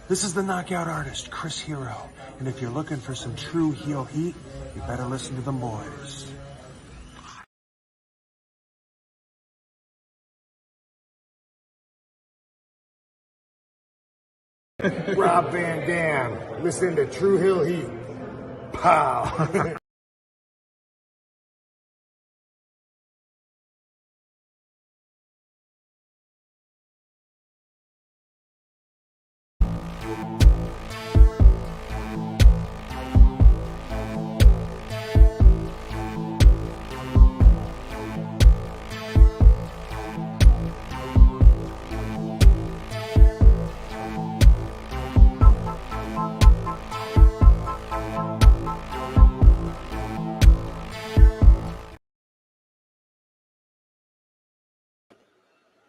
This is the knockout artist, Chris Hero. And if you're looking for some true heel heat, you better listen to the boys. Rob Van Dam, listen to True Hill Heat. Pow.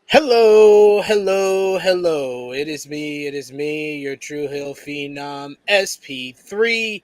Hello, hello, hello. It is me, your True Hill Phenom, SP3.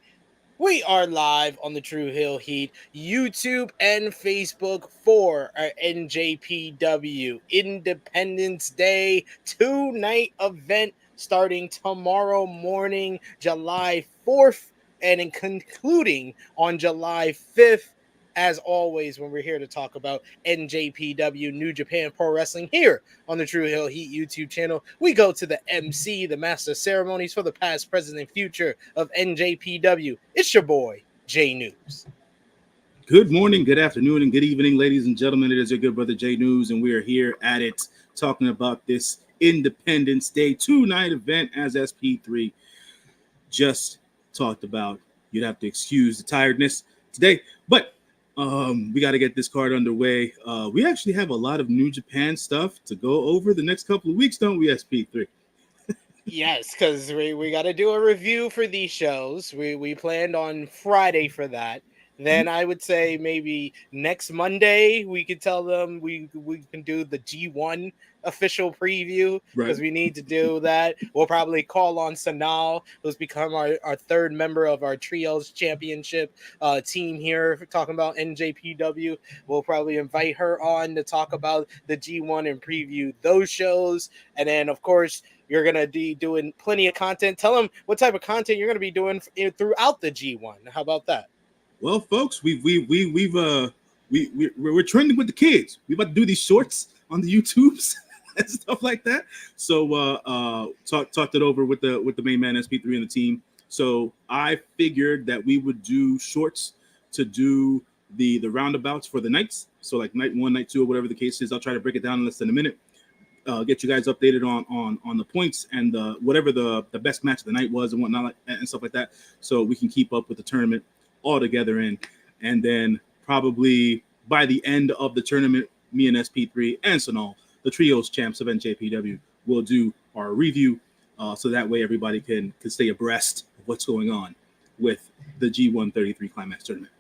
We are live on the True Hill Heat YouTube and Facebook for our NJPW Independence Day 2-night event starting tomorrow morning, July 4th, and concluding on July 5th. As always, when we're here to talk about NJPW New Japan Pro Wrestling here on the True Hill Heat YouTube channel, we go to the MC, the Master of Ceremonies for the past, present, and future of NJPW. It's your boy, J-News. Good morning, good afternoon, and good evening, ladies and gentlemen. It is your good brother J-News, and we are here at it talking about this Independence Day 2-night event as SP3 just talked about. You'd have to excuse the tiredness today, but we got to get this card underway. We actually have a lot of New Japan stuff to go over the next couple of weeks, don't we, SP3? Yes, because we got to do a review for these shows. We planned on Friday for that. Then I would say maybe next Monday we could tell them we can do the G1 official preview because we need to do that. We'll probably call on Sanal, who's become our third member of our Trios Championship team here, talking about NJPW. We'll probably invite her on to talk about the G1 and preview those shows. And then, of course, you're going to be doing plenty of content. Tell them what type of content you're going to be doing throughout the G1. How about that? Well, folks, we're trending with the kids. We about to do these shorts on the YouTubes and stuff like that. So talked it over with the main man SP3 and the team. So I figured that we would do shorts to do the roundabouts for the nights. So like night 1, night 2, or whatever the case is. I'll try to break it down in less than a minute. Get you guys updated on the points and whatever the best match of the night was and whatnot and stuff like that. So we can keep up with the tournament all together in, and then probably by the end of the tournament, me and SP3 and Sanal, the trios champs of NJPW, will do our review, so that way everybody can stay abreast of what's going on with the G133 Climax tournament.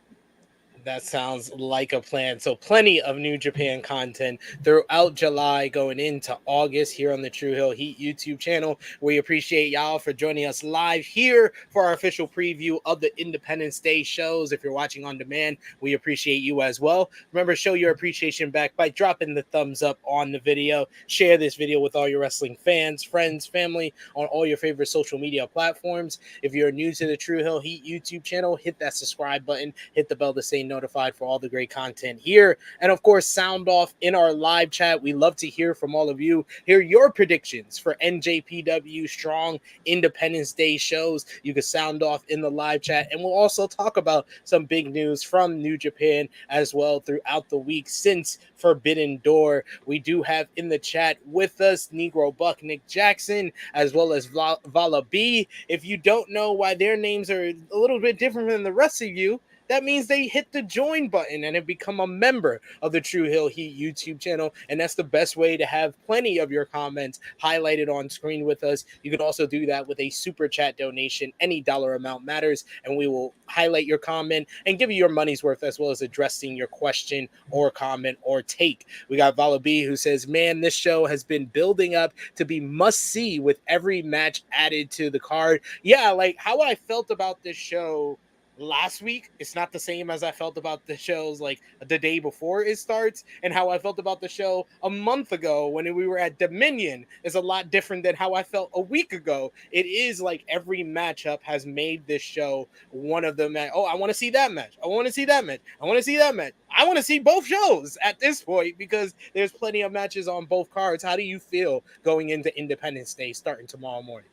That sounds like a plan. So plenty of New Japan content throughout July going into August here on the True Hill Heat YouTube channel. We appreciate y'all for joining us live here for our official preview of the Independence Day shows. If you're watching on demand, we appreciate you as well. Remember, show your appreciation back by dropping the thumbs up on the video. Share this video with all your wrestling fans, friends, family on all your favorite social media platforms. If you're new to the True Hill Heat YouTube channel, hit that subscribe button, hit the bell to stay notified for all the great content here. And of course, sound off in our live chat. We love to hear from all of you. Hear your predictions for NJPW Strong Independence Day shows. You can sound off in the live chat, and we'll also talk about some big news from New Japan as well throughout the week since Forbidden Door. We do have in the chat with us Negro Buck, Nick Jackson, as well as Vala B. If you don't know why their names are a little bit different than the rest of you, that means they hit the join button and have become a member of the True Hill Heat YouTube channel. And that's the best way to have plenty of your comments highlighted on screen with us. You can also do that with a super chat donation. Any dollar amount matters, and we will highlight your comment and give you your money's worth, as well as addressing your question or comment or take. We got Vala B, who says, man, this show has been building up to be must-see with every match added to the card. Yeah, like how I felt about this show last week, it's not the same as I felt about the shows like the day before it starts, and how I felt about the show a month ago when we were at Dominion is a lot different than how I felt a week ago. It is like every matchup has made this show one of them. Oh, I want to see that match. I want to see that match. I want to see that match. I want to see both shows at this point because there's plenty of matches on both cards. How do you feel going into Independence Day starting tomorrow morning?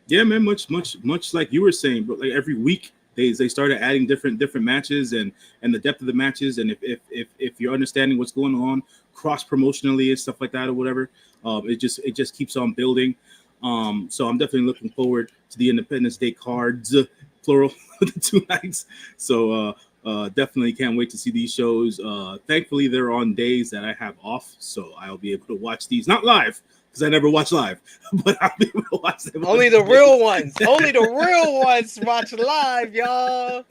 Yeah, man, much like you were saying, but like every week they started adding different matches and the depth of the matches, and if you're understanding what's going on cross promotionally and stuff like that or whatever, it just keeps on building. So I'm definitely looking forward to the Independence Day cards, plural, the 2 nights. So definitely can't wait to see these shows. Thankfully, they're on days that I have off, so I'll be able to watch these, not live, because I never watch live, but I'll be able to watch them. Only the real ones. Only the real ones watch live, y'all.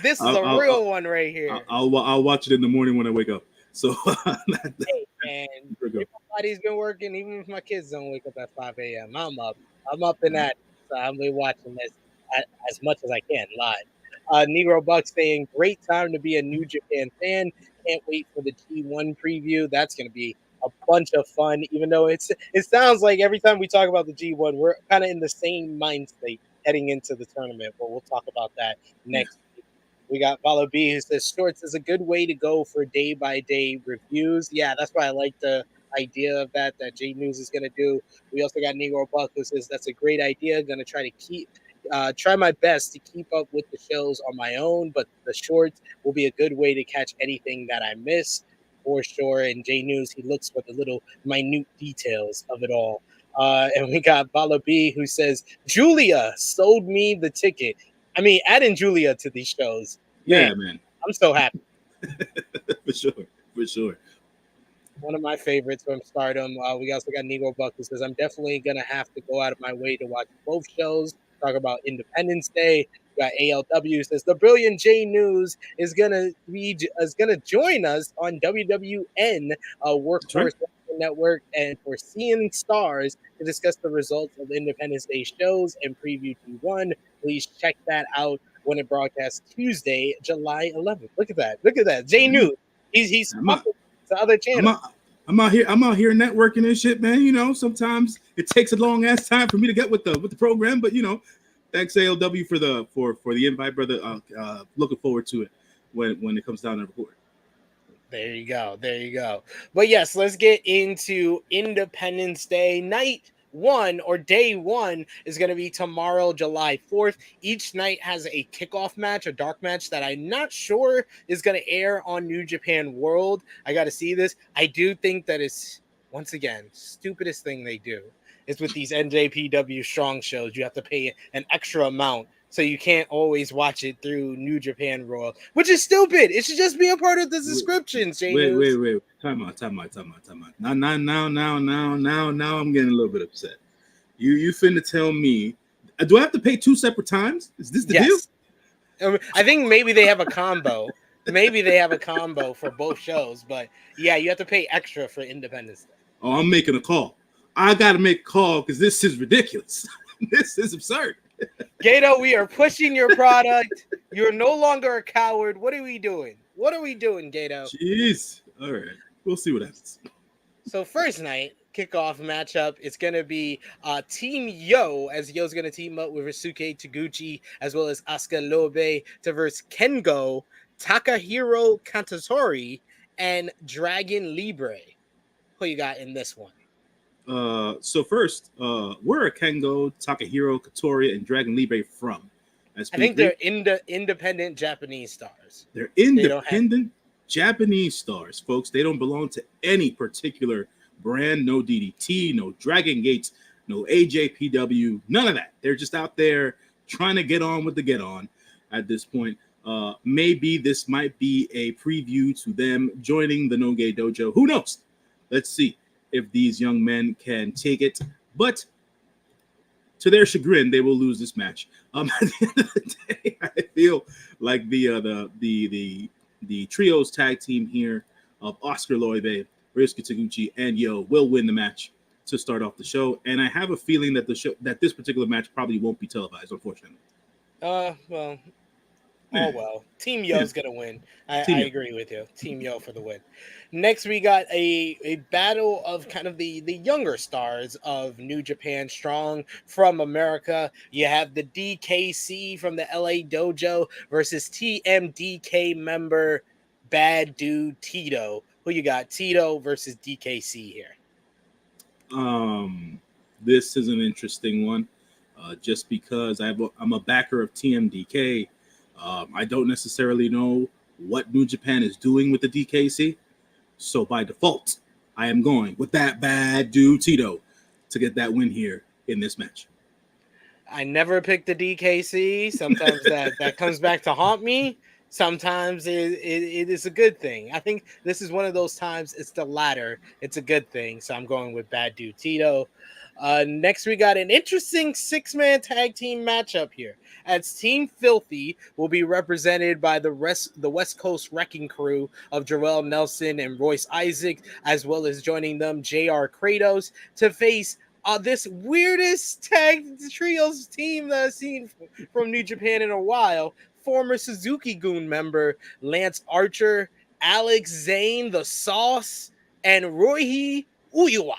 This is a real one right here. I'll watch it in the morning when I wake up. So, hey, man, everybody's been working, even if my kids don't wake up at 5 a.m. I'm up in that. So I'll be watching this as much as I can live. Negro Buck saying, great time to be a New Japan fan. Can't wait for the G1 preview. That's going to be a bunch of fun, even though it sounds like every time we talk about the G1, we're kind of in the same mind state heading into the tournament, but we'll talk about that next week. We got Follow B who says shorts is a good way to go for day-by-day reviews. Yeah, that's why I like the idea of that J-News is going to do. We also got Negro Buck who says that's a great idea. Going to try to try my best to keep up with the shows on my own, but the shorts will be a good way to catch anything that I miss. For sure. And J-News, he looks for the little minute details of it all. And we got Bala B who says, Giulia sold me the ticket. I mean, adding Giulia to these shows. Yeah, man. I'm so happy. For sure. One of my favorites from Stardom. We also got Negro Buck who says, I'm definitely going to have to go out of my way to watch both shows. Talk about Independence Day. We got ALW says the brilliant J-News is gonna join us on WWN Workforce Network and for Seeing Stars to discuss the results of Independence Day shows and preview T1. Please check that out when it broadcasts Tuesday, July 11th. Look at that. J-News. He's to other channels. I'm out here networking and shit, man. You know, sometimes it takes a long ass time for me to get with the program, but you know, thanks ALW for the invite, brother. Looking forward to it when it comes down to record. There you go. But yes, let's get into Independence Day. Night 1 or day 1 is going to be tomorrow, July 4th. Each night has a kickoff match, a dark match that I'm not sure is going to air on New Japan World. I got to see this. I do think that it's, once again, stupidest thing they do is with these NJPW Strong shows. You have to pay an extra amount, so you can't always watch it through New Japan World, which is stupid. It should just be a part of the subscriptions. Wait. Time out. Now I'm getting a little bit upset. You finna tell me, do I have to pay 2 separate times? Is this the deal? I think maybe they have a combo. For both shows, but yeah, you have to pay extra for Independence Day. Oh, I'm making a call. I got to make a call because this is ridiculous. This is absurd. Gato, we are pushing your product. You're no longer a coward. What are we doing, Gato? Jeez. All right. We'll see what happens. So first night, kickoff matchup, it's going to be Team Yo, as Yo's going to team up with Risuke Taguchi, as well as Asuka Lobe to verse Kengo, Takahiro Kantatori, and Dragon Libre. Who you got in this one? So first, where are Kengo, Takahiro, Katori, and Dragon Libre from? I think they're independent Japanese stars. They're independent Japanese stars, folks. They don't belong to any particular brand. No DDT, no Dragon Gates, no AJPW, none of that. They're just out there trying to get on with the get on at this point. Maybe this might be a preview to them joining the No Gay Dojo. Who knows? Let's see if these young men can take it. But to their chagrin, they will lose this match. At the end of the day, I feel like the trios tag team here of Oscar Loibe, Risuke Taguchi, and Yo will win the match to start off the show. And I have a feeling that this particular match probably won't be televised, unfortunately. Well, Oh well, Team Yo's gonna win. I Team Yo. agree with you. Team Yo for the win. Next, we got a battle of kind of the younger stars of New Japan Strong from America. You have the DKC from the LA Dojo versus TMDK member Bad Dude Tito. Who you got? Tito versus DKC here. This is an interesting one, just because I'm a backer of TMDK. I don't necessarily know what New Japan is doing with the DKC, so by default, I am going with that Bad Dude Tito to get that win here in this match. I never picked the DKC. Sometimes that comes back to haunt me. Sometimes it is a good thing. I think this is one of those times it's the latter. It's a good thing. So I'm going with Bad Dude Tito. Next, we got an interesting 6-man tag team matchup here. As Team Filthy will be represented by the West Coast Wrecking Crew of Joel Nelson and Royce Isaac, as well as joining them JR Kratos to face this weirdest tag trios team that I've seen from New Japan in a while. Former Suzuki-gun member Lance Archer, Alex Zane, the Sauce, and Roihi Uiwa.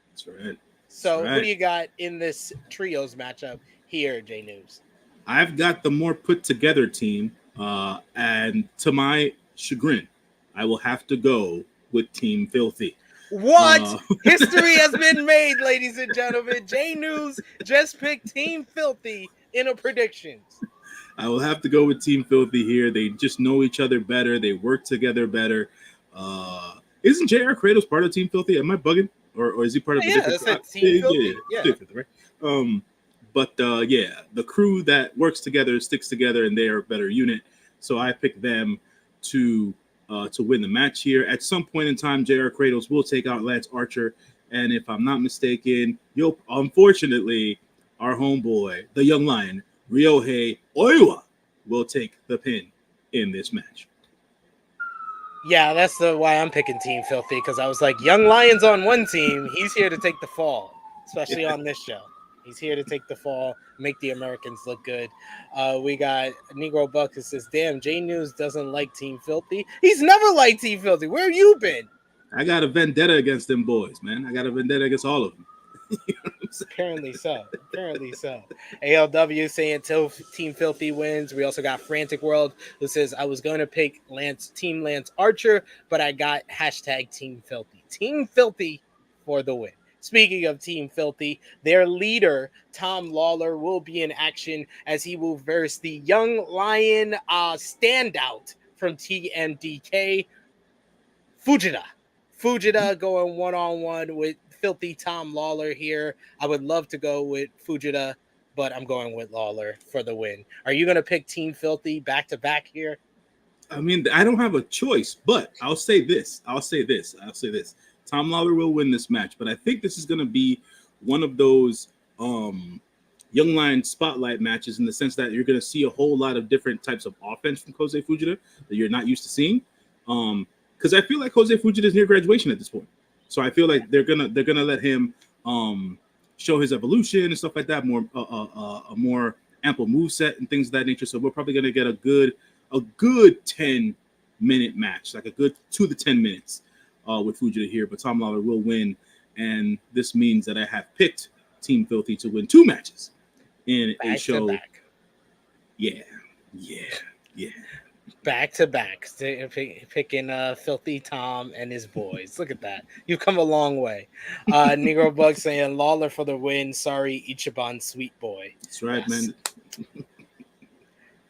That's right. So who do you got in this trios matchup here, J-News? I've got the more put together team, and to my chagrin, I will have to go with Team Filthy. What? History has been made, ladies and gentlemen. J-News just picked Team Filthy in a predictions. I will have to go with Team Filthy here. They just know each other better. They work together better. Isn't JR Kratos part of Team Filthy? Am I bugging? Or is he part of Team Filthy. Yeah. Right? But the crew that works together sticks together, and they are a better unit. So I picked them to win the match here. At some point in time, JR Kratos will take out Lance Archer, and if I'm not mistaken, unfortunately, our homeboy, the Young Lion, Ryohei Oiwa, will take the pin in this match. Yeah, that's why I'm picking Team Filthy, because I was like, Young Lion's on one team. He's here to take the fall, especially on this show. He's here to take the fall, make the Americans look good. We got Negro Buck who says, damn, J-News doesn't like Team Filthy. He's never liked Team Filthy. Where have you been? I got a vendetta against them boys, man. I got a vendetta against all of them. You know Apparently so. ALW saying Team Filthy wins. We also got Frantic World who says, I was going to pick Team Lance Archer, but I got #Team Filthy. Team Filthy for the win. Speaking of Team Filthy, their leader, Tom Lawler, will be in action as he will verse the Young Lion standout from TMDK, Fujita. Fujita going one-on-one with Filthy Tom Lawler here. I would love to go with Fujita, but I'm going with Lawler for the win. Are you going to pick Team Filthy back-to-back here? I mean, I don't have a choice, but I'll say this. Tom Lawler will win this match, but I think this is going to be one of those Young Lion spotlight matches in the sense that you're going to see a whole lot of different types of offense from Kosei Fujita that you're not used to seeing. Because I feel like Kosei Fujita is near graduation at this point, so I feel like they're gonna let him show his evolution and stuff like that, more a more ample moveset and things of that nature. So we're probably gonna get a good 10-minute match, like a good 2 to 10 minutes with Fujita here. But Tom Lawler will win, and this means that I have picked Team Filthy to win 2 matches in a show. Yeah. Back to back, picking Filthy Tom and his boys. Look at that. You've come a long way. Negro Bug saying Lawler for the win. Sorry, Ichiban Sweet Boy. That's right, man.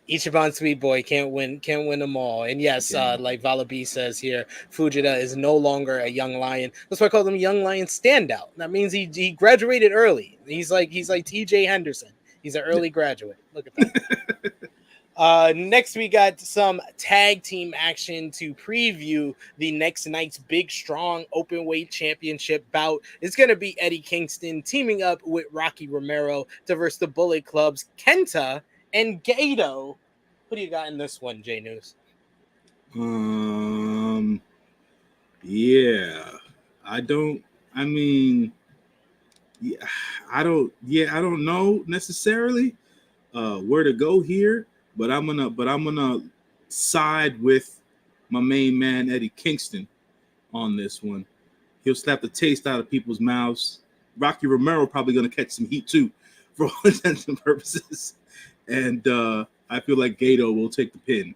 Ichiban Sweet Boy can't win them all. And yes, like Vala B says here, Fujita is no longer a Young Lion. That's why I call him Young Lion standout. That means he graduated early. He's like TJ Henderson. He's an early graduate. Look at that. Next, we got some tag team action to preview the next night's big strong openweight championship bout. It's going to be Eddie Kingston teaming up with Rocky Romero to verse the Bullet Club's KENTA and Gato. What do you got in this one, J-News? I don't know necessarily where to go here. but I'm gonna side with my main man Eddie Kingston on this one. He'll slap the taste out of people's mouths. Rocky Romero probably gonna catch some heat too, for all intents and purposes. And I feel like Gato will take the pin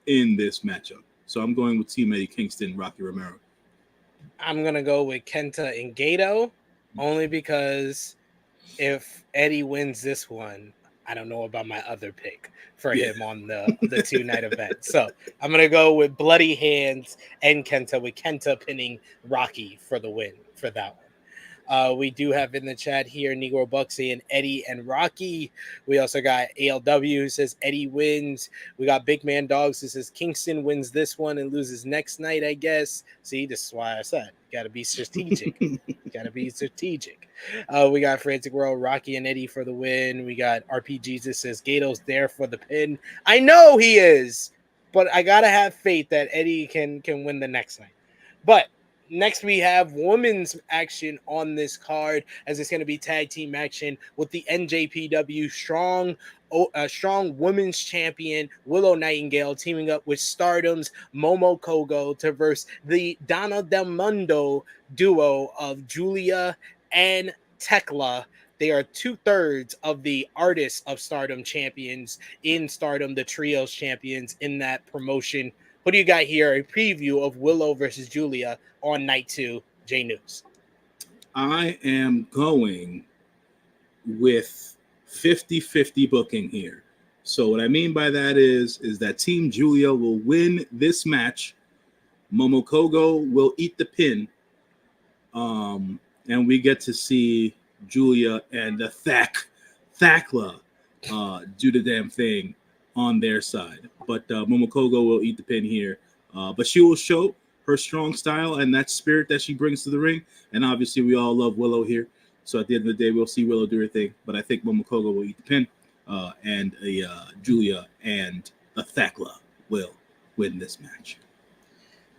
in this matchup. So I'm going with Team Eddie Kingston, Rocky Romero. I'm going to go with Kenta and Gato only because if Eddie wins this one, I don't know about my other pick for him on the 2-night event. So I'm going to go with Bloody Hands and Kenta, with Kenta pinning Rocky for the win for that one. We do have in the chat here Negro Buck saying Eddie and Rocky. We also got ALW who says Eddie wins. We got Big Man Dogs who says Kingston wins this one and loses next night, I guess. See, this is why I said got to be strategic. Got to be strategic. We got Frantic World, Rocky and Eddie for the win. We got RP Jesus says Gato's there for the pin. I know he is, but I got to have faith that Eddie can win the next night. But next, we have women's action on this card, as it's going to be tag team action with the NJPW strong women's champion Willow Nightingale teaming up with Stardom's Momo Kogo to verse the Donna Del Mundo duo of Giulia and Tekla. They are 2/3 of the Artists of Stardom champions in Stardom, the Trios champions in that promotion. What do you got here? A preview of Willow versus Giulia on night 2, J-News. I am going with 50-50 booking here. So what I mean by that is that Team Giulia will win this match. Momokogo will eat the pin. And we get to see Giulia and the Thakla do the damn thing on their side. But Momokogo will eat the pin here. But she will show her strong style and that spirit that she brings to the ring. And obviously, we all love Willow here. So at the end of the day, we'll see Willow do her thing. But I think Momokogo will eat the pin. And Giulia and Thakla will win this match.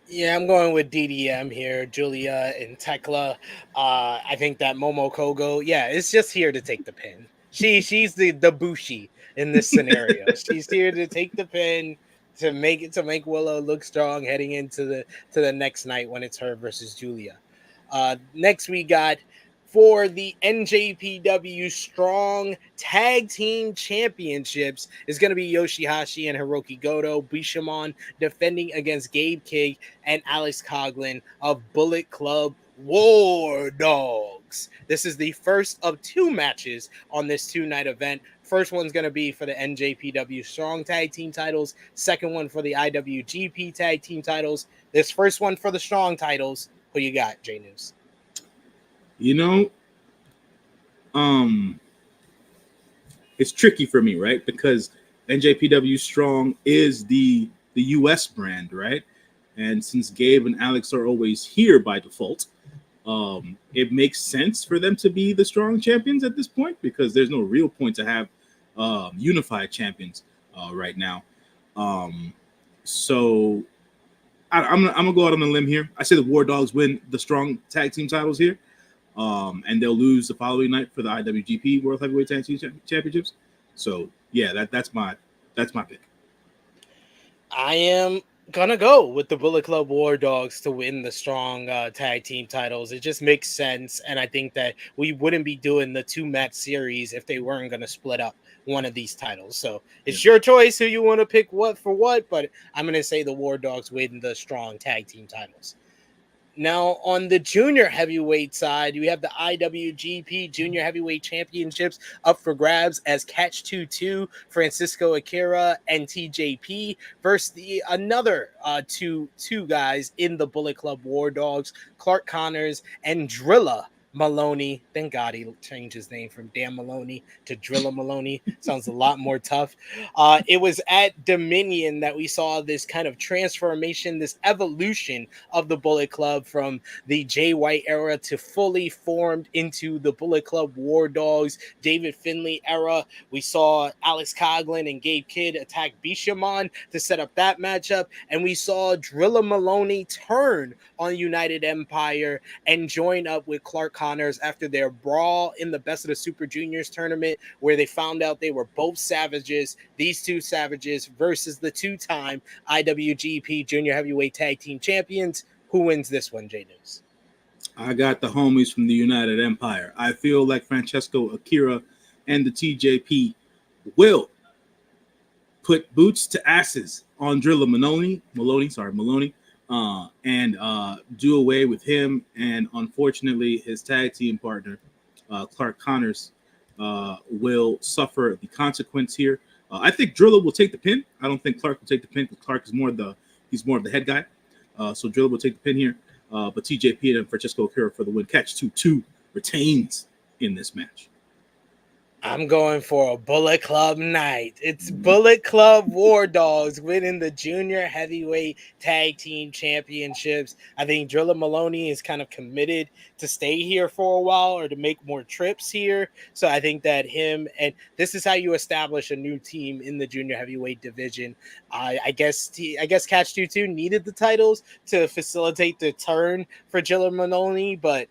Yeah, I'm going with DDM here, Giulia and Tekla. I think that Momokogo, it's just here to take the pin. She's the Bushi in this scenario. She's here to take the pin, to make Willow look strong heading into the next night when it's her versus Giulia. Next we got for the NJPW Strong Tag Team Championships is going to be YOSHI-HASHI and Hiroki Goto, Bishamon defending against Gabe Kidd and Alex Coughlin of Bullet Club War Dogs. This is the first of 2 matches on this 2-night event. First one's going to be for the NJPW Strong Tag Team titles. Second one for the IWGP Tag Team titles. This first one for the Strong titles. Who you got, J-News? You know, it's tricky for me, right? Because NJPW Strong is the US brand, right? And since Gabe and Alex are always here by default, it makes sense for them to be the Strong champions at this point, because there's no real point to have unified champions right now. So I'm gonna go out on a limb here. I say the War Dogs win the Strong Tag Team titles here. And they'll lose the following night for the IWGP World Heavyweight Tag Team Championships. So yeah, that's my pick. I am gonna go with the Bullet Club War Dogs to win the Strong Tag Team titles. It just makes sense, and I think that we wouldn't be doing the 2-match series if they weren't gonna split up one of these titles. So it's your choice who you want to pick what for what, but I'm gonna say the War Dogs win the Strong Tag Team titles. Now, on the junior heavyweight side, we have the IWGP Junior Heavyweight Championships up for grabs as Catch 2-2, Francisco Akira and TJP versus the another two guys in the Bullet Club War Dogs, Clark Connors and Drilla Maloney. Thank God he changed his name from Dan Maloney to Drilla Maloney. Sounds a lot more tough. It was at Dominion that we saw this kind of transformation, this evolution of the Bullet Club from the Jay White era to fully formed into the Bullet Club War Dogs, David Finlay era. We saw Alex Coughlin and Gabe Kidd attack Bishamon to set up that matchup. And we saw Drilla Maloney turn on United Empire and join up with Clark Connors after their brawl in the Best of the Super Juniors tournament, where they found out they were both savages. These two savages versus the two-time IWGP Junior Heavyweight Tag Team Champions. Who wins this one, J-News? I got the homies from the United Empire. I feel like Francesco Akira and the TJP will put boots to asses on Drilla Maloney, and do away with him. And unfortunately, his tag team partner, Clark Connors, will suffer the consequence here. I think Drilla will take the pin. I don't think Clark will take the pin because Clark is more of the head guy. So Drilla will take the pin here. But TJP and Francesco Akira for the win. Catch 2-2 retains in this match. I'm going for a Bullet Club night. It's Bullet Club War Dogs winning the Junior Heavyweight Tag Team Championships. I think Drilla Maloney is kind of committed to stay here for a while or to make more trips here. So I think that him, and this is how you establish a new team in the Junior Heavyweight division. I guess Catch 2-2 needed the titles to facilitate the turn for Drilla Maloney, but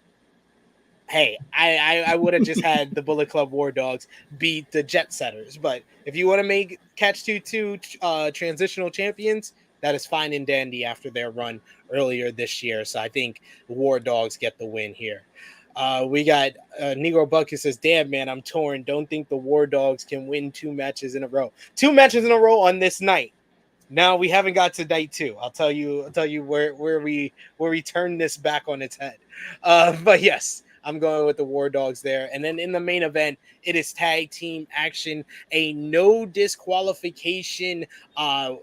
hey, I would have just had the Bullet Club War Dogs beat the Jet Setters. But if you want to make Catch 2-2 transitional champions, that is fine and dandy after their run earlier this year. So I think the War Dogs get the win here. We got Negro Bucket says, damn, man, I'm torn. Don't think the War Dogs can win 2 matches in a row. 2 matches in a row on this night. Now we haven't got to night 2. I'll tell you where we turn this back on its head. But yes, I'm going with the War Dogs there. And then in the main event, it is tag team action, a no disqualification. I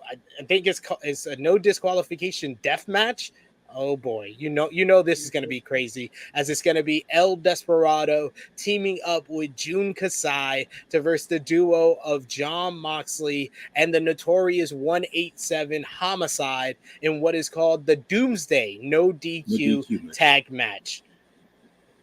think it's a no disqualification death match. Oh boy, you know this is going to be crazy, as it's going to be El Desperado teaming up with Jun Kasai to verse the duo of Jon Moxley and the notorious 187 Homicide in what is called the Doomsday No DQ tag match.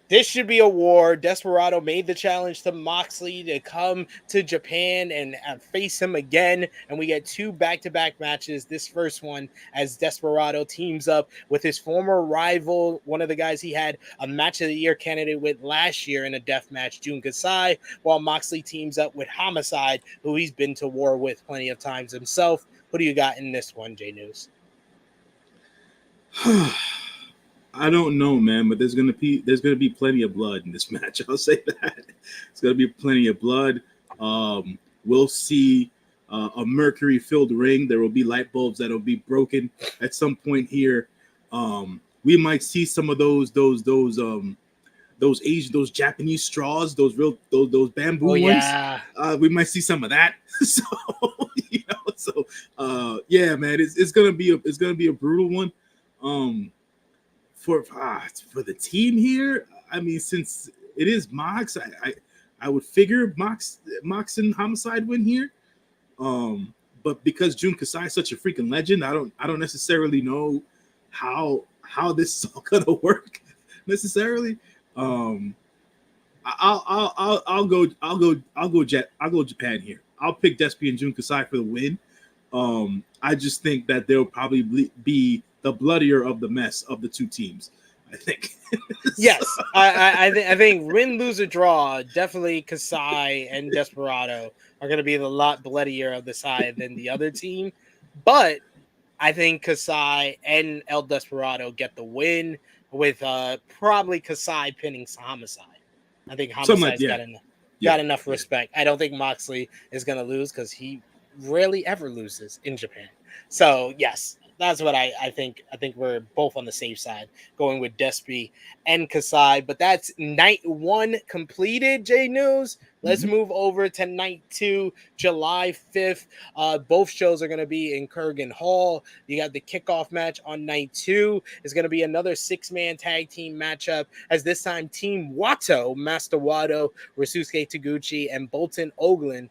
This should be a war. Desperado made the challenge to Moxley to come to Japan and face him again. And we get 2 back-to-back matches. This first one as Desperado teams up with his former rival, one of the guys he had a match of the year candidate with last year in a death match, Jun Kasai, while Moxley teams up with Homicide, who he's been to war with plenty of times himself. What do you got in this one, J-News? I don't know, man, but there's gonna be plenty of blood in this match. I'll say that. It's gonna be plenty of blood. We'll see a mercury-filled ring. There will be light bulbs that will be broken at some point here. We might see some of those Japanese straws, those bamboo ones. We might see some of that. Yeah, man, it's gonna be a brutal one. For the team here, I mean, since it is Mox, I would figure Mox and Homicide win here. But because Jun Kasai is such a freaking legend, I don't necessarily know how this is all gonna work necessarily. I'll go Japan here. I'll pick Despy and Jun Kasai for the win. I just think that they'll probably be the bloodier of the mess of the 2 teams, I think. Yes, I think win, lose, or draw, definitely Kasai and Desperado are going to be the lot bloodier of the side than the other team. But I think Kasai and El Desperado get the win with probably Kasai pinning Homicide. I think Homicide's got enough respect. I don't think Moxley is going to lose because he rarely ever loses in Japan. So, yes. That's what I think. I think we're both on the safe side, going with Despy and Kasai. But that's night 1 completed, J-News. Let's move over to night 2, July 5th. Both shows are going to be in Kurgan Hall. You got the kickoff match on night 2. It's going to be another 6-man tag team matchup, as this time Team Wato, Master Wato, Ryusuke Taguchi, and Bolton Oglin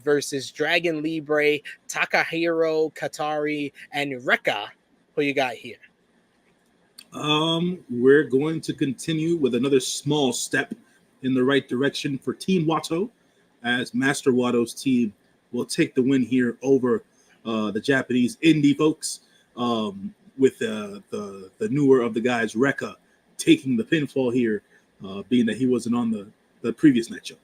versus Dragon Libre, Takahiro Katari, and Rekka. Who you got here? We're going to continue with another small step in the right direction for Team Wato, as Master Wato's team will take the win here over the Japanese indie folks, with the newer of the guys, Rekka, taking the pinfall here being that he wasn't on the previous night show.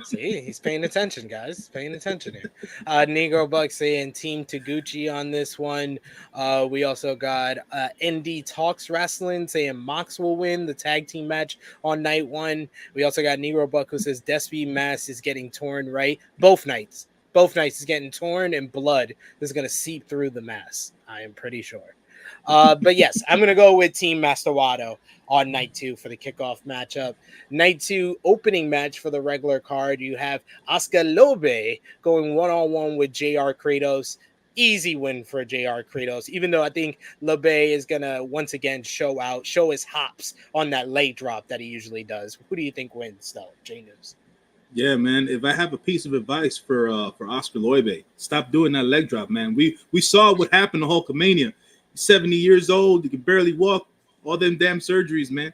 See, he's paying attention, guys. He's paying attention here. Negro Buck saying Team Taguchi on this one. We also got ND Talks Wrestling saying Mox will win the tag team match on night one. We also got Negro Buck who says Despy mask is getting torn, right? Both nights is getting torn, and blood is going to seep through the mask. I am pretty sure. But yes, I'm going to go with Team Master Wado on night two for the kickoff matchup. Night two opening match for the regular card. You have Oscar Lobe going one-on-one with JR Kratos. Easy win for JR Kratos, even though I think Lobe is going to once again show his hops on that leg drop that he usually does. Who do you think wins, though, J-News? Yeah, man. If I have a piece of advice for Oscar Lobe, stop doing that leg drop, man. We saw what happened to Hulkamania. 70 years old, you can barely walk. All them damn surgeries, man.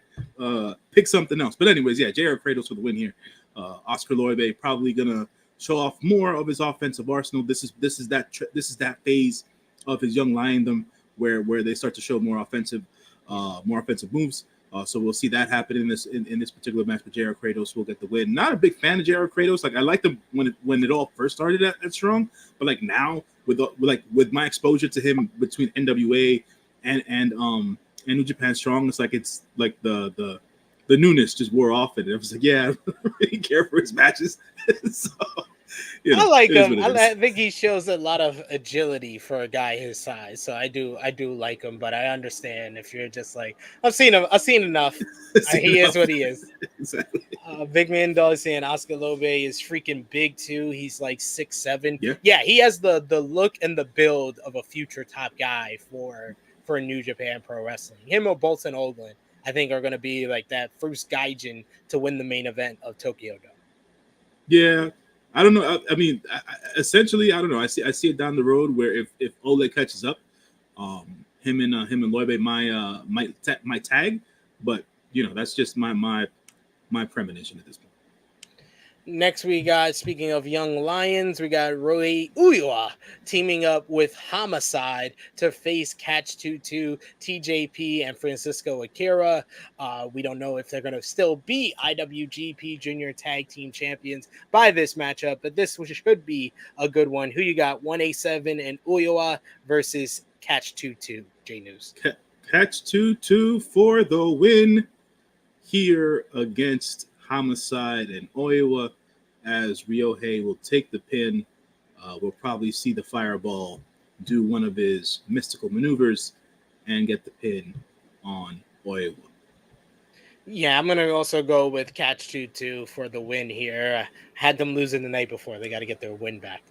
Pick something else. But anyways, yeah, JR Kratos for the win here. Oscar Lobe probably gonna show off more of his offensive arsenal. This is that phase of his young liondom where they start to show more offensive moves. So we'll see that happen in this particular match. But JR Kratos will get the win. Not a big fan of JR Kratos. Like I liked him when it all first started at Strong, but like now with my exposure to him between NWA and New Japan Strong, it's like the newness just wore off, and it was like, yeah, I don't really care for his matches. So, I like him. I think he shows a lot of agility for a guy his size. So I do like him, but I understand if you're just like, I've seen enough. He is what he is. Exactly. Big Man Dog saying Oscar Lobe is freaking big too. He's like 6'7". Yeah, he has the look and the build of a future top guy for New Japan Pro Wrestling. Him or Bolton Olin, I think, are going to be like that first gaijin to win the main event of Tokyo Dome. Yeah. I don't know. I mean, essentially, I don't know. I see it down the road where if Ole catches up, him and Loibe might tag, but that's just my premonition at this point. Next, we got, speaking of young lions, we got Roi Uiwa teaming up with Homicide to face Catch 22, TJP, and Francisco Akira. We don't know if they're going to still be IWGP Junior Tag Team Champions by this matchup, but this should be a good one. Who you got? 1A7 and Uiwa versus Catch 22, J-News. Catch 22 for the win here against Homicide and Oiwa, as Ryohei will take the pin. We'll probably see the Fireball do one of his mystical maneuvers and get the pin on Oiwa. Yeah, I'm going to also go with Catch 22 for the win here. Had them losing the night before. They got to get their win back.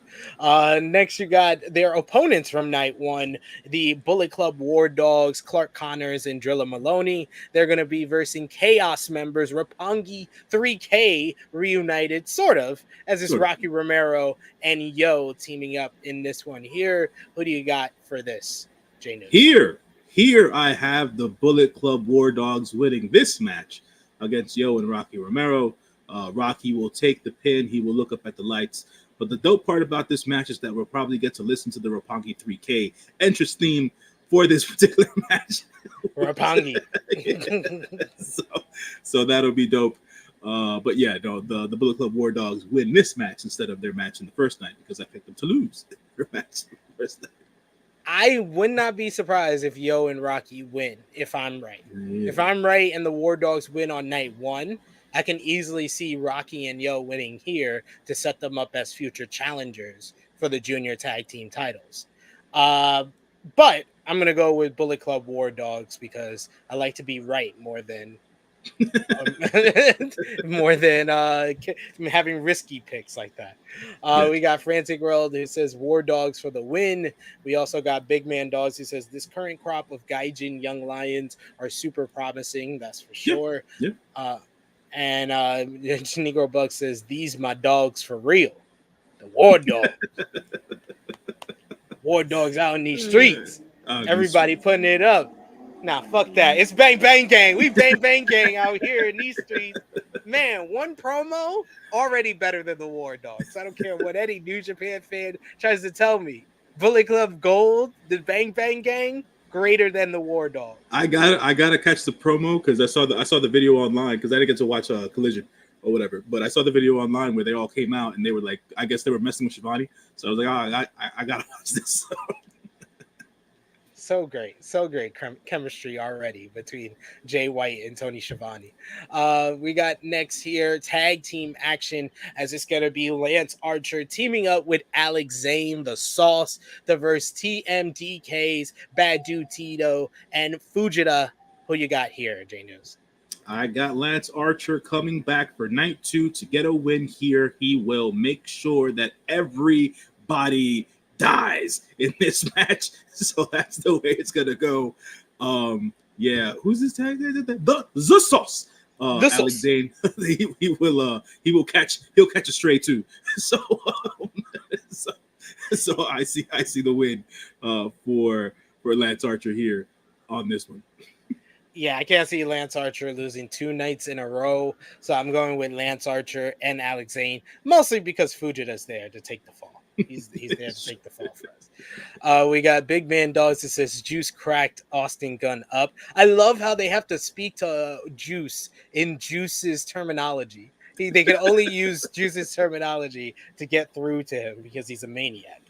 Next, you got their opponents from night one, the Bullet Club War Dogs, Clark Connors and Drilla Maloney. They're going to be versing Chaos members, Roppongi 3K reunited, sort of, as it's Rocky Romero and Yo teaming up in this one here. Who do you got for this, J-News? Here I have the Bullet Club War Dogs winning this match against Yo and Rocky Romero. Rocky will take the pin. He will look up at the lights. But the dope part about this match is that we'll probably get to listen to the Roppongi 3K entrance theme for this particular match. Roppongi. So that'll be dope. But yeah, no, the Bullet Club War Dogs win this match instead of their match in the first night because I picked them to lose their match in the first night. I would not be surprised if Yo and Rocky win, if I'm right. Yeah. If I'm right and the War Dogs win on night one, I can easily see Rocky and Yo winning here to set them up as future challengers for the junior tag team titles. But I'm going to go with Bullet Club War Dogs because I like to be right more than having risky picks like that. We got Frantic World who says War Dogs for the win. We also got Big Man Dogs who says this current crop of gaijin young lions are super promising. That's for sure. And Negro Buck says these my dogs for real. The War Dogs. War Dogs out in these streets. Everybody putting it up. Nah, fuck that. It's Bang Bang Gang. We Bang Bang Gang out here in these streets. Man, one promo already better than the War Dogs. I don't care what any New Japan fan tries to tell me. Bullet Club Gold, the Bang Bang Gang, greater than the War Dogs. I gotta catch the promo because I saw the video online because I didn't get to watch Collision or whatever, but I saw the video online where they all came out and they were like, I guess they were messing with Shivani, so I was like, I gotta watch this. So great chemistry already between Jay White and Tony Schiavone. We got next here tag team action as it's going to be Lance Archer teaming up with Alex Zane, the Sauce, to verse TMDK's Badu Tito and Fujita. Who you got here, J-News? I got Lance Archer coming back for night 2 to get a win here. He will make sure that everybody dies in this match, so that's the way it's gonna go. Who's this tag? The Sauce. Alex Zane. he will catch a stray too. So I see the win for Lance Archer here on this one. Yeah, I can't see Lance Archer losing 2 nights in a row, so I'm going with Lance Archer and Alex Zane, mostly because Fujita's there to take the fall. He's there to take the fall for us. We got Big Man Dogs that says Juice cracked Austin Gunn up. I love how they have to speak to Juice in Juice's terminology. They can only use Juice's terminology to get through to him because he's a maniac.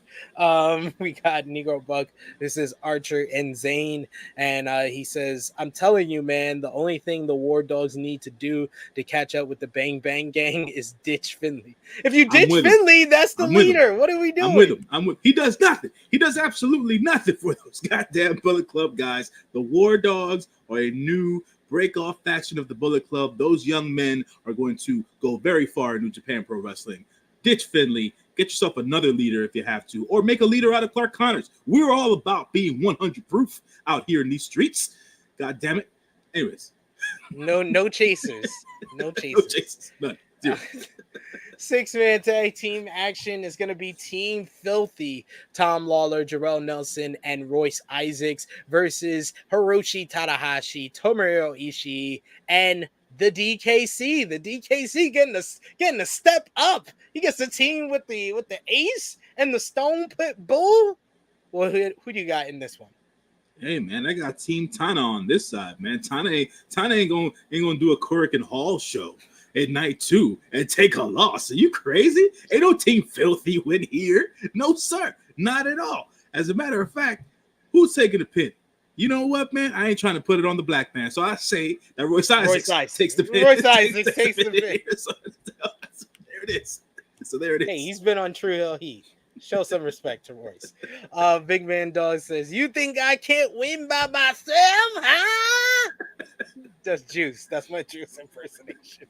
We got Negro Buck. This is Archer and Zane, and he says, "I'm telling you, man, the only thing the War Dogs need to do to catch up with the Bang Bang Gang is ditch Finley. If you ditch Finley, that's the leader. What are we doing?" I'm with him. He does nothing. He does absolutely nothing for those goddamn Bullet Club guys. The War Dogs are a new break-off faction of the Bullet Club. Those young men are going to go very far in New Japan Pro Wrestling. Ditch Finley. Get yourself another leader if you have to, or make a leader out of Clark Connors. We're all about being 100 proof out here in these streets. God damn it. Anyways. No chasers. No chasers. No chasers. None. Zero. 6-man tag team action is going to be Team Filthy, Tom Lawler, Jarrell Nelson, and Royce Isaacs versus Hiroshi Tanahashi, Tomohiro Ishii, and the DKC. The DKC getting a step up. He gets a team with the Ace and the Stone Pit Bull. Well, who do you got in this one? Hey man, I got Team Tana on this side, man. Tana ain't gonna do a Korakuen Hall show at night 2 and take a loss. Are you crazy? Ain't no Team Filthy win here. No, sir. Not at all. As a matter of fact, who's taking the pin? You know what, man? I ain't trying to put it on the black man. So I say that Royce Isaacs takes the pin. Royce Isaacs takes the pin. So there it is. So there it is. Hey, he's been on True Hill Heat. Show some respect to Royce. Big Man Dog says, "You think I can't win by myself, huh?" That's Juice. That's my Juice impersonation.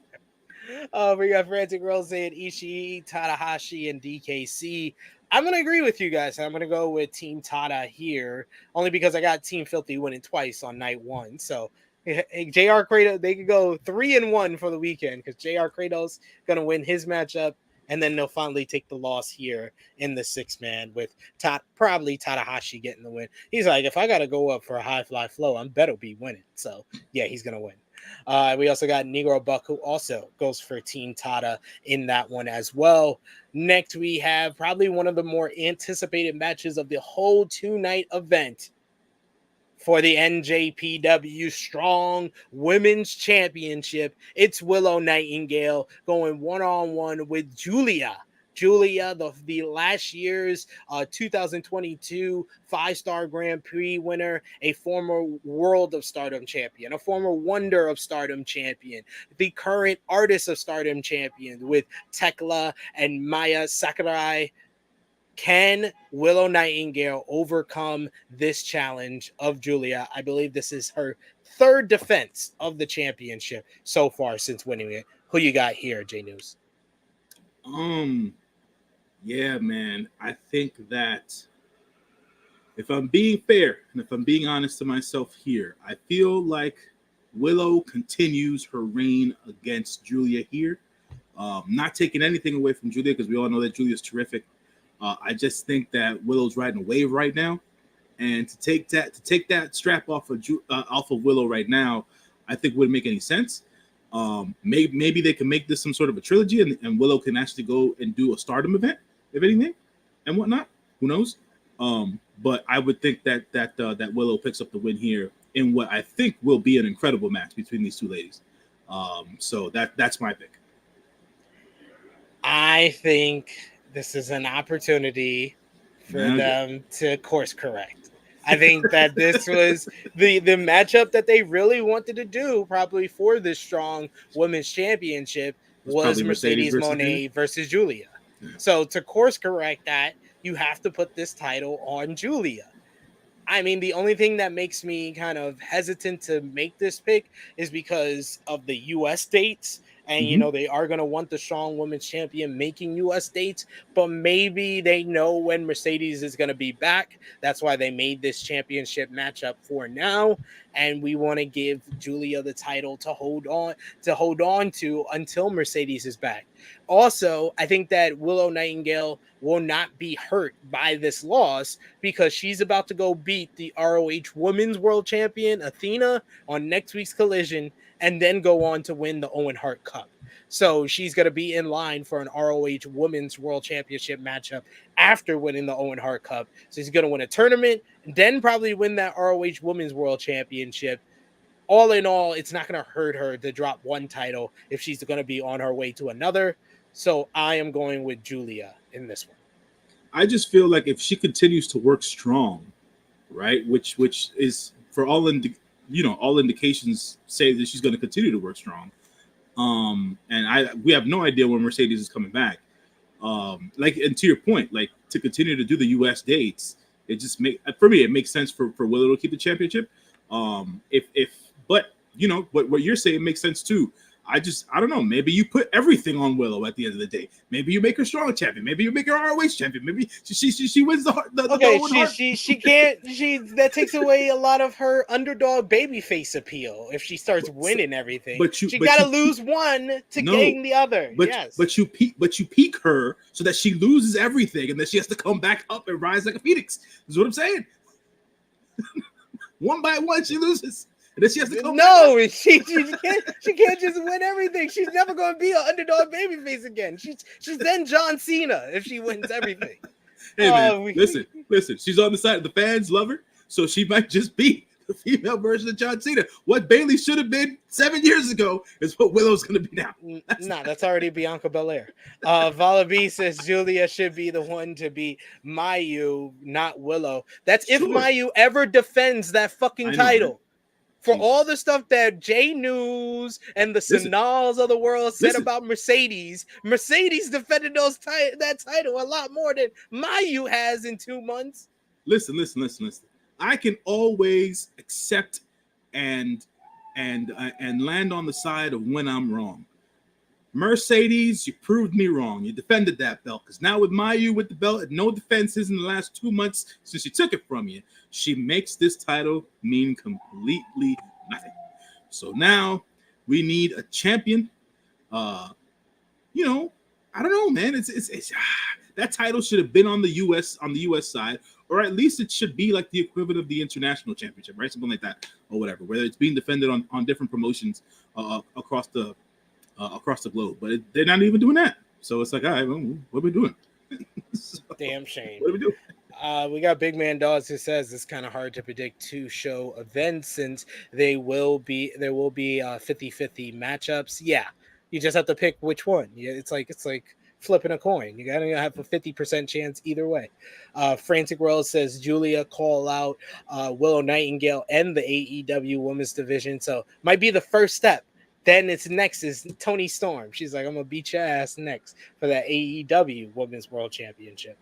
We got Frantic Rose and Ishii, Tanahashi, and DKC. I'm going to agree with you guys. I'm going to go with Team Tada here, only because I got Team Filthy winning twice on night 1. So JR Kratos, they could go 3-1 for the weekend because JR Kratos going to win his matchup, and then they'll finally take the loss here in the 6-man with probably Tanahashi getting the win. He's like, if I got to go up for a high fly flow, I'm better be winning. So yeah, he's going to win. We also got Negro Buck, who also goes for Team Tada in that one as well. Next, we have probably one of the more anticipated matches of the whole 2-night event for the NJPW Strong Women's Championship. It's Willow Nightingale going one-on-one with Giulia. Giulia, the last year's 2022 5-star Grand Prix winner, a former World of Stardom champion, a former Wonder of Stardom champion, the current Artist of Stardom champion with Tekla and Maya Sakurai. Can Willow Nightingale overcome this challenge of Giulia? I believe this is her 3rd defense of the championship so far since winning it. Who you got here, J-News? Yeah, man. I think that if I'm being fair and if I'm being honest to myself here, I feel like Willow continues her reign against Giulia here. Not taking anything away from Giulia because we all know that Giulia's terrific. I just think that Willow's riding a wave right now, and to take that strap off of Willow right now, I think wouldn't make any sense. Maybe they can make this some sort of a trilogy, and Willow can actually go and do a Stardom event, if anything, and whatnot. Who knows? but I would think that Willow picks up the win here in what I think will be an incredible match between these two ladies. So that's my pick. I think this is an opportunity for them to course correct. I think that this was the matchup that they really wanted to do probably for this strong women's championship was Mercedes Moné versus Giulia. Yeah. So to course correct that, you have to put this title on Giulia. I mean, the only thing that makes me kind of hesitant to make this pick is because of the U.S. dates. And, you know, they are going to want the strong women's champion making U.S. dates, but maybe they know when Mercedes is going to be back. That's why they made this championship matchup for now. And we want to give Giulia the title to hold on to until Mercedes is back. Also, I think that Willow Nightingale will not be hurt by this loss because she's about to go beat the ROH Women's World Champion, Athena, on next week's Collision, and then go on to win the Owen Hart Cup. So she's going to be in line for an ROH Women's World Championship matchup after winning the Owen Hart Cup. So she's going to win a tournament, then probably win that ROH Women's World Championship. All in all, it's not going to hurt her to drop one title if she's going to be on her way to another. So I am going with Giulia in this one. I just feel like if she continues to work strong, right, which is for all all indications say that she's going to continue to work strong. And we have no idea when Mercedes is coming back. And to your point, like to continue to do the U.S. dates, it just makes sense for Willow to keep the championship. But you know what you're saying makes sense too. I don't know. Maybe you put everything on Willow at the end of the day. Maybe you make her strong champion. Maybe you make her ROH champion. Maybe she wins the okay. She can't. That takes away a lot of her underdog babyface appeal if she starts winning everything. She got to lose one to gain the other. But you peak her so that she loses everything and then she has to come back up and rise like a phoenix. Is what I'm saying. One by one, she loses. And then she has to come back. She can't just win everything. She's never going to be an underdog babyface again. She's then John Cena if she wins everything. Hey man, listen. She's on the side. The fans love her, so she might just be the female version of John Cena. What Bayley should have been 7 years ago is what Willow's going to be now. That's already Bianca Belair. Vala B says Giulia should be the one to beat Mayu, not Willow. That's if Mayu ever defends that fucking title. Right? For all the stuff that J-News and the Sanals of the world said about Mercedes defended that title a lot more than Mayu has in 2 months. Listen. I can always accept and land on the side of when I'm wrong. Mercedes, you proved me wrong. You defended that belt because now with Mayu with the belt and no defenses in the last 2 months since she took it from you, she makes this title mean completely nothing. So now we need a champion. I don't know, man. It's that title should have been on the US side, or at least it should be like the equivalent of the international championship, right? Something like that, or whatever. Whether it's being defended on different promotions across the globe, but they're not even doing that. So it's like, all right, well, what are we doing? Damn shame. What are we doing? We got Big Man Dawes who says it's kind of hard to predict 2 show events since there will be 50-50 matchups. Yeah, you just have to pick which one. Yeah, it's like flipping a coin. You gotta have a 50% chance either way. Frantic World says Giulia call out Willow Nightingale and the AEW Women's Division, so might be the first step. Then next is Toni Storm. She's like, I'm going to beat your ass next for that AEW Women's World Championship.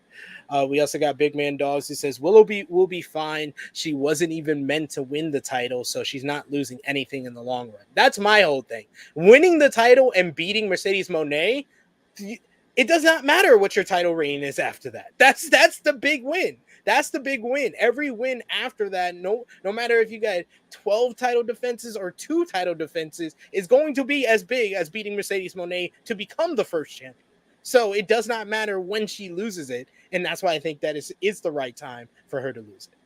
We also got Big Man Dogs who says, will be fine. She wasn't even meant to win the title, so she's not losing anything in the long run. That's my whole thing. Winning the title and beating Mercedes Moné, it does not matter what your title reign is after that. That's the big win. That's the big win. Every win after that, no matter if you got 12 title defenses or 2 title defenses, is going to be as big as beating Mercedes Moné to become the first champion. So it does not matter when she loses it, and that's why I think that is the right time for her to lose it.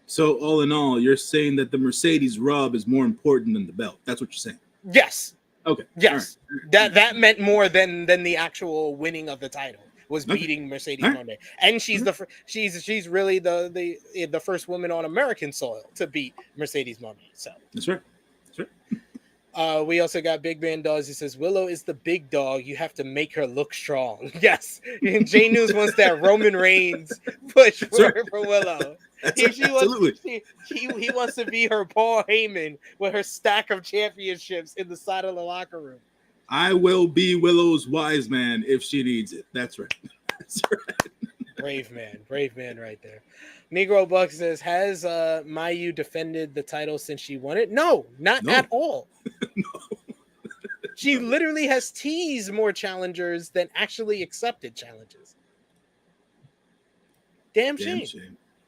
So all in all, you're saying that the Mercedes rub is more important than the belt. That's what you're saying. Yes. Okay. Yes. Right. That meant more than the actual winning of the title. was Okay. beating Mercedes All right. Moné, and she's really the first woman on American soil to beat Mercedes Moné. So That's right. That's right. we also got Big Man Dogs. He says Willow is the big dog. You have to make her look strong. Yes, and J-News wants that Roman Reigns push for Willow. That's right. Absolutely. He wants to be her Paul Heyman with her stack of championships in the side of the locker room. I will be Willow's wise man if she needs it. That's right. That's right. Brave man right there. Negro Buck says, has Mayu defended the title since she won it? No, not at all. No. She literally has teased more challengers than actually accepted challenges. Damn shame.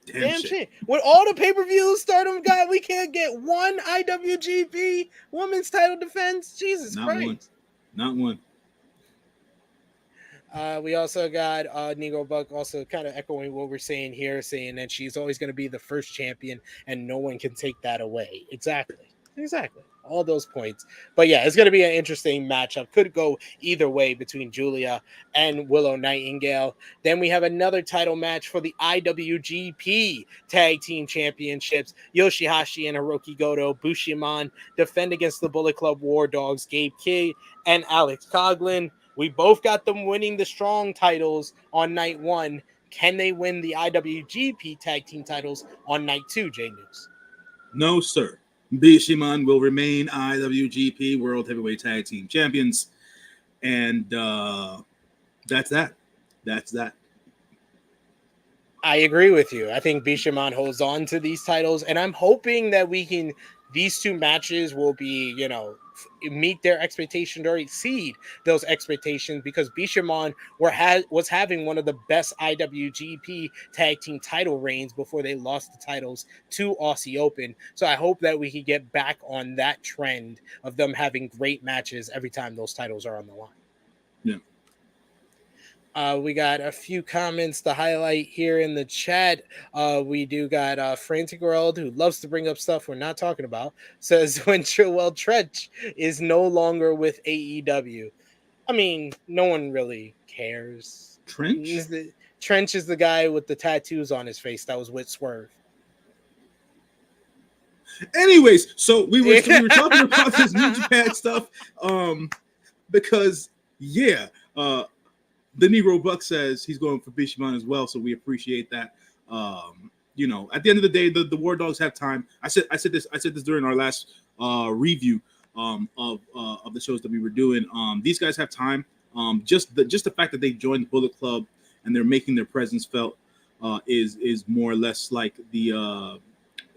Damn shame. With all the pay-per-views Stardom got, we can't get one IWGP Women's title defense? Jesus Christ. Not one. We also got Negro Buck also kind of echoing what we're saying here, saying that she's always going to be the first champion and no one can take that away. Exactly. All those points. But yeah, it's going to be an interesting matchup. Could go either way between Giulia and Willow Nightingale. Then we have another title match for the IWGP Tag Team Championships. YOSHI-HASHI and Hiroki Goto, Bushiman defend against the Bullet Club War Dogs, Gabe Kidd and Alex Coughlin. We both got them winning the Strong titles on night one. Can they win the IWGP Tag Team titles on night two, J-News? No, sir. Bishiman will remain IWGP World Heavyweight Tag Team Champions. And that's that. I agree with you. I think Bishiman holds on to these titles, and I'm hoping that these two matches will be, meet their expectations or exceed those expectations, because Bishamon was having one of the best IWGP tag team title reigns before they lost the titles to Aussie Open. So I hope that we can get back on that trend of them having great matches every time those titles are on the line. Yeah. We got a few comments to highlight here in the chat. We do got Frantic World, who loves to bring up stuff we're not talking about, says when Trewell Trench is no longer with AEW. I mean, no one really cares. Trench? Trench is the guy with the tattoos on his face that was with Swerve. Anyways, so we were talking about this New Japan stuff because, the Negro Buck says he's going for Bishamon as well, so we appreciate that. At the end of the day, the War Dogs have time. I said this during our last review of the shows that we were doing. These guys have time. Just the fact that they joined the Bullet Club and they're making their presence felt is more or less like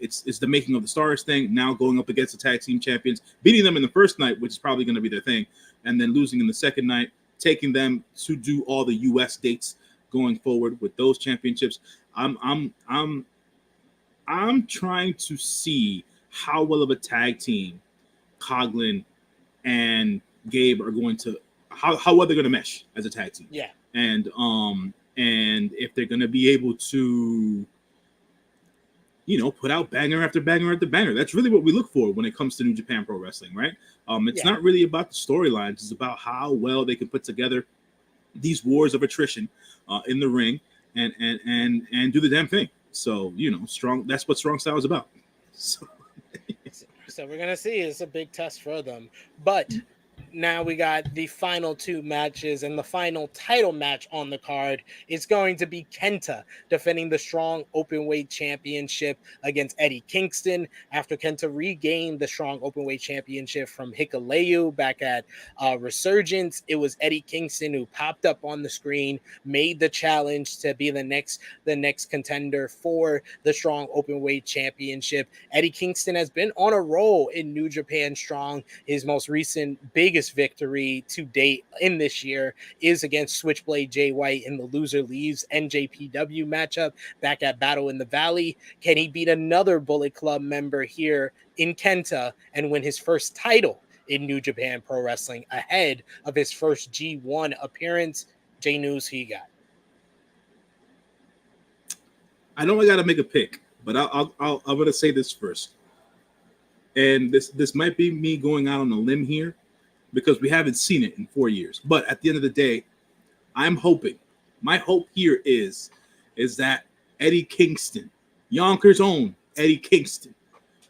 it's the making of the Stars thing. Now going up against the tag team champions, beating them in the first night, which is probably going to be their thing, and then losing in the second night, taking them to do all the U.S. dates going forward with those championships. I'm trying to see how well of a tag team Coughlin and Gabe are going to, how well they're going to mesh as a tag team. Yeah. And if they're going to be able to, put out banger after banger after banger. That's really what we look for when it comes to New Japan Pro Wrestling, right? It's not really about the storylines. It's about how well they can put together these wars of attrition in the ring and do the damn thing. So, strong. That's what Strong Style is about. So we're going to see. It's a big test for them. But now we got the final two matches, and the final title match on the card is going to be KENTA defending the Strong Openweight Championship against Eddie Kingston after KENTA regained the Strong Openweight Championship from Hikuleo back at Resurgence. It was Eddie Kingston who popped up on the screen, made the challenge to be the next contender for the Strong Openweight Championship. Eddie Kingston has been on a roll in New Japan Strong. His most recent biggest victory to date in this year is against Switchblade Jay White in the loser leaves NJPW matchup back at Battle in the Valley. Can he beat another Bullet Club member here in KENTA and win his first title in New Japan Pro Wrestling ahead of his first G1 appearance? J-News, who you got? I know I got to make a pick, but I'm going to say this first. And this might be me going out on a limb here, because we haven't seen it in 4 years. But at the end of the day, I'm hoping My hope here is that Eddie Kingston, Yonkers' own Eddie Kingston,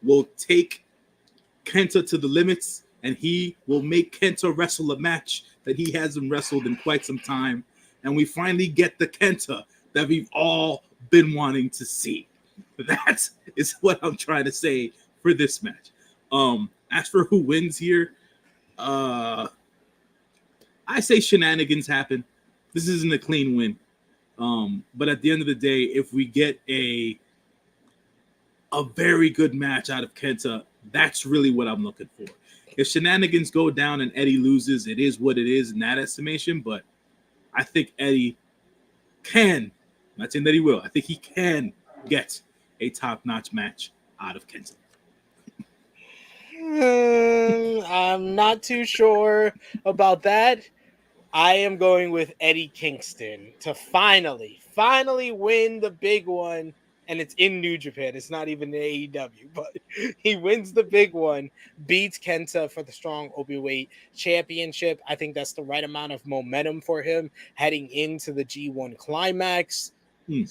will take KENTA to the limits, and he will make KENTA wrestle a match that he hasn't wrestled in quite some time, and we finally get the KENTA that we've all been wanting to see. That is what I'm trying to say for this match. As for who wins here, I say shenanigans happen. This isn't a clean win. But at the end of the day, if we get a very good match out of KENTA, that's really what I'm looking for. If shenanigans go down and Eddie loses, it is what it is in that estimation. But I think Eddie can, I'm not saying that he will, I think he can get a top-notch match out of KENTA. I'm not too sure about that. I am going with Eddie Kingston to finally win the big one. And it's in New Japan. It's not even in AEW, but he wins the big one, beats KENTA for the Strong Openweight Championship. I think that's the right amount of momentum for him heading into the G1 climax. And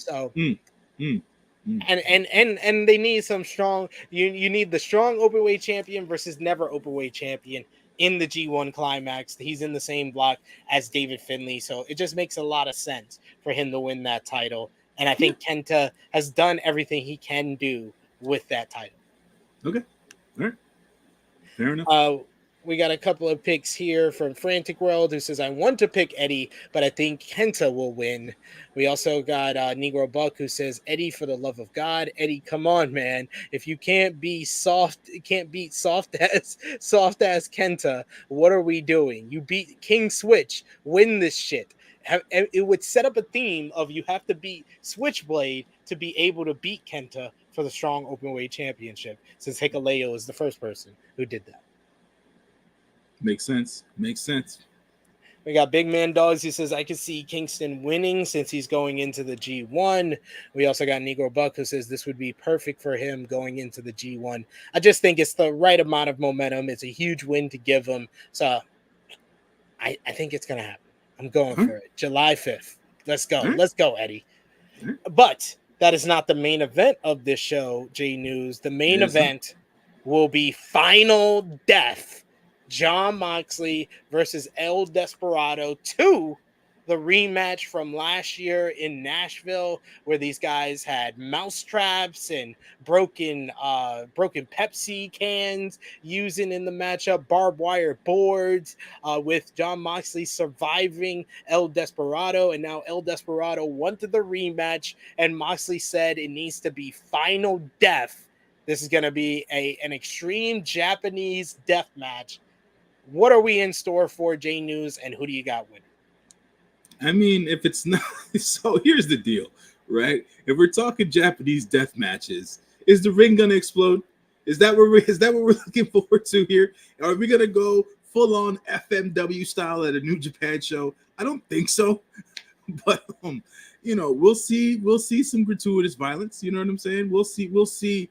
they need some strong. You need the Strong Openweight Champion versus never Openweight Champion in the G1 climax. He's in the same block as David Finlay, so it just makes a lot of sense for him to win that title. And I think KENTA has done everything he can do with that title. Okay. All right. Fair enough. We got a couple of picks here from Frantic World, who says, I want to pick Eddie, but I think KENTA will win. We also got Negro Buck, who says, Eddie, for the love of God. Eddie, come on, man. If you can't beat soft as KENTA, what are we doing? You beat King Switch. Win this shit. It would set up a theme of you have to beat Switchblade to be able to beat KENTA for the Strong Openweight Championship, since Hikuleo is the first person who did that. Makes sense. We got Big Man Dogs. He says, I can see Kingston winning since he's going into the G1. We also got Negro Buck, who says this would be perfect for him going into the G1. I just think it's the right amount of momentum. It's a huge win to give him. So I think it's going to happen. I'm going for it. July 5th. Let's go. Let's go, Eddie. But that is not the main event of this show, J-News. The main event will be Final Death. Jon Moxley versus El Desperado 2, the rematch from last year in Nashville, where these guys had mousetraps and broken Pepsi cans using in the matchup, barbed wire boards, with Jon Moxley surviving El Desperado, and now El Desperado wanted the rematch, and Moxley said it needs to be final death. This is going to be an extreme Japanese death match. What are we in store for, J-News, and who do you got winning? I mean, if it's not, so here's the deal, right? If we're talking Japanese death matches, is the ring gonna explode? Is that what we're looking forward to here? Are we gonna go full on FMW style at a New Japan show? I don't think so, but we'll see some gratuitous violence. You know what I'm saying? We'll see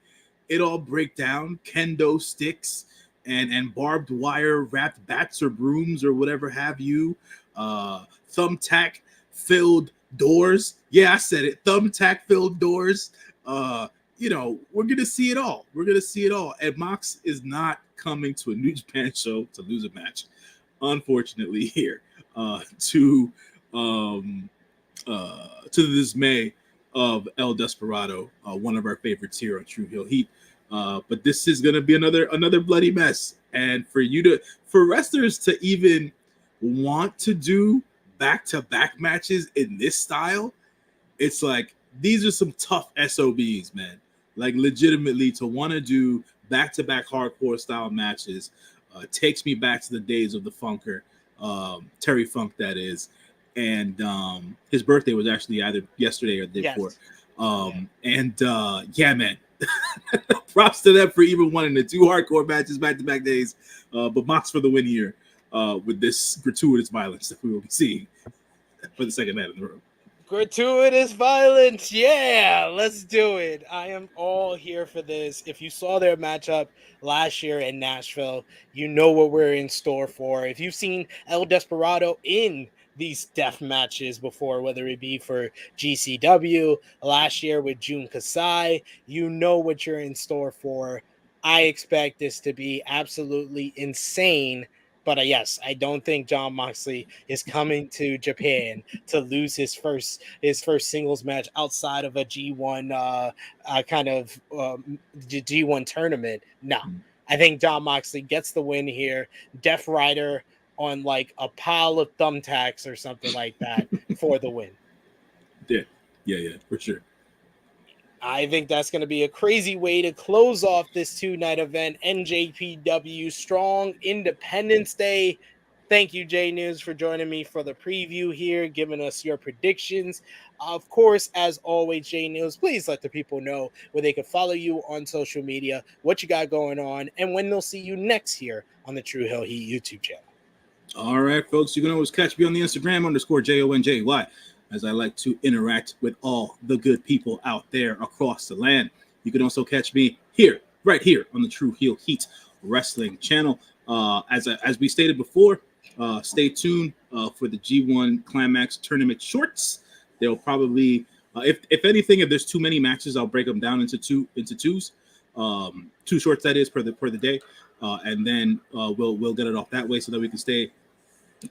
it all break down. Kendo sticks and barbed wire wrapped bats or brooms or whatever have you. Thumbtack filled doors. Yeah, I said it. Thumbtack filled doors. We're gonna see it all. And Mox is not coming to a New Japan show to lose a match, unfortunately. Here, to the dismay of El Desperado, one of our favorites here on True Heel Heat. But this is gonna be another bloody mess. And for wrestlers to even want to do back-to-back matches in this style, it's like these are some tough SOBs, man. Like legitimately to want to do back-to-back hardcore style matches takes me back to the days of the Funker, Terry Funk, that is. And his birthday was actually either yesterday or the day before. Man. Props to them for even wanting the two hardcore matches back-to-back days. But Mox for the win here with this gratuitous violence that we will be seeing for the second night in the room. Gratuitous violence. Yeah, let's do it. I am all here for this. If you saw their matchup last year in Nashville, you know what we're in store for. If you've seen El Desperado in these death matches before, whether it be for GCW last year with Jun Kasai. You know what you're in store for. I expect this to be absolutely insane. But yes, I don't think Jon Moxley is coming to Japan to lose his first singles match outside of a G1 G1 tournament. No, I think Jon Moxley gets the win here. Death Rider on like a pile of thumbtacks or something like that for the win. Yeah, for sure. I think that's going to be a crazy way to close off this 2-night event, NJPW Strong Independence Day. Thank you, J-News, for joining me for the preview here, giving us your predictions. Of course, as always, J-News, please let the people know where they can follow you on social media, what you got going on, and when they'll see you next here on the True Hill Heat YouTube channel. All right, folks, you can always catch me on the Instagram _JONJY, as I like to interact with all the good people out there across the land. You can also catch me right here on the True Heel Heat Wrestling channel. As we stated before, stay tuned for the G1 Climax tournament shorts. They'll probably, if anything, if there's too many matches, I'll break them down into twos, two shorts that is per the day, and then we'll get it off that way so that we can stay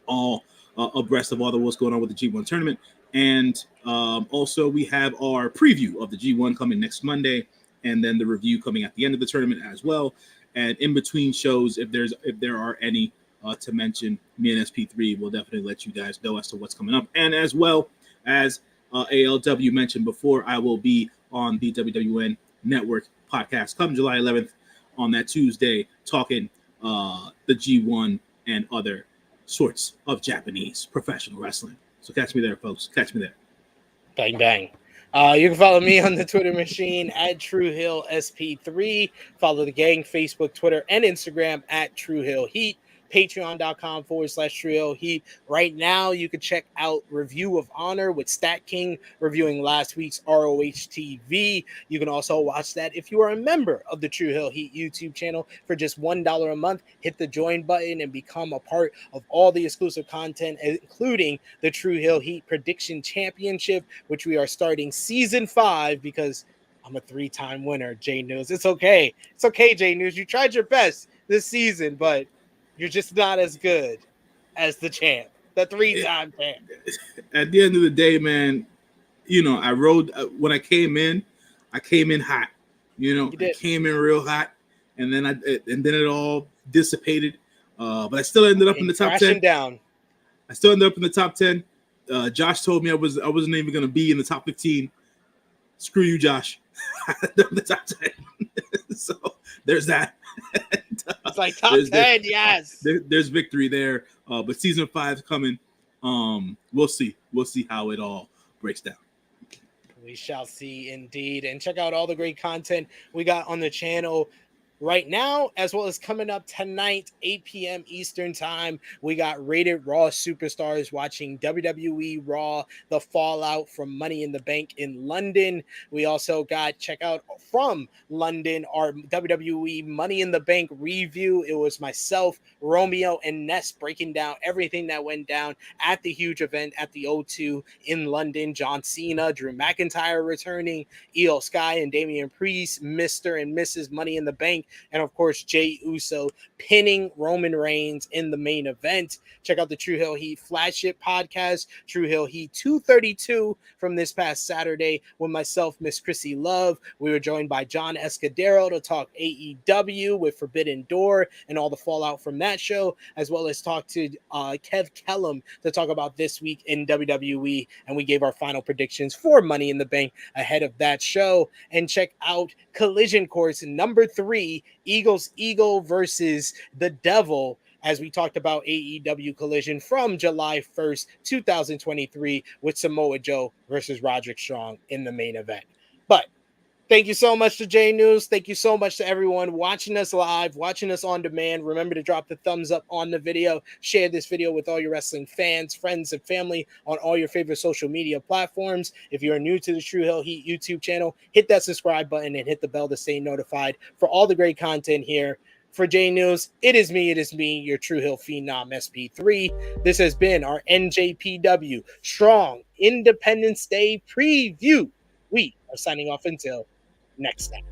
all abreast of all what's going on with the G1 tournament. And also we have our preview of the G1 coming next Monday, and then the review coming at the end of the tournament as well. And in between shows, if there are any to mention, me and SP3 will definitely let you guys know as to what's coming up. And as well as ALW mentioned before, I will be on the WWN Network podcast come July 11th on that Tuesday, talking the G1 and other sorts of Japanese professional wrestling. So catch me there, folks. Catch me there. Bang, bang. You can follow me on the Twitter machine at TrueHillSP3. Follow the gang, Facebook, Twitter, and Instagram at TrueHillHeat. Patreon.com/TrueHillHeat. Right now, you can check out Review of Honor with Stat King reviewing last week's ROH TV. You can also watch that if you are a member of the True Hill Heat YouTube channel for just $1 a month. Hit the join button and become a part of all the exclusive content, including the True Hill Heat Prediction Championship, which we are starting season 5 because I'm a 3-time winner, J-News. It's okay. It's okay, J-News. You tried your best this season, but you're just not as good as the champ, the 3-time champ. At the end of the day, man, you know, when I came in hot. You know, I came in real hot, and then it all dissipated. But I still ended up in the top 10. Down. I still ended up in the top 10. Josh told me I wasn't even going to be in the top 15. Screw you, Josh. I ended up in the top 10. So there's that. It's like top 10, yes. There's victory there. But season 5 is coming. We'll see. We'll see how it all breaks down. We shall see indeed. And check out all the great content we got on the channel right now, as well as coming up tonight, 8 p.m. Eastern time. We got Rated Raw Superstars watching WWE Raw, the fallout from Money in the Bank in London. We also got, check out from London, our WWE Money in the Bank review. It was myself, Romeo, and Ness breaking down everything that went down at the huge event at the O2 in London. John Cena, Drew McIntyre returning, Io Sky and Damian Priest, Mr. and Mrs. Money in the Bank, and of course, Jey Uso pinning Roman Reigns in the main event. Check out the True Hill Heat flagship podcast, True Hill Heat 232 from this past Saturday with myself, Miss Chrissy Love. We were joined by John Escudero to talk AEW with Forbidden Door and all the fallout from that show, as well as talk to Kev Kellum to talk about this week in WWE. And we gave our final predictions for Money in the Bank ahead of that show. And check out Collision Course number 3, Eagle versus the Devil, as we talked about AEW Collision from July 1st, 2023, with Samoa Joe versus Roderick Strong in the main event. But thank you so much to J-News. Thank you so much to everyone watching us live, watching us on demand. Remember to drop the thumbs up on the video. Share this video with all your wrestling fans, friends, and family on all your favorite social media platforms. If you are new to the True Hill Heat YouTube channel, hit that subscribe button and hit the bell to stay notified for all the great content here. For J-News, it is me, your True Hill Phenom SP3. This has been our NJPW Strong Independence Day Preview. We are signing off until next time.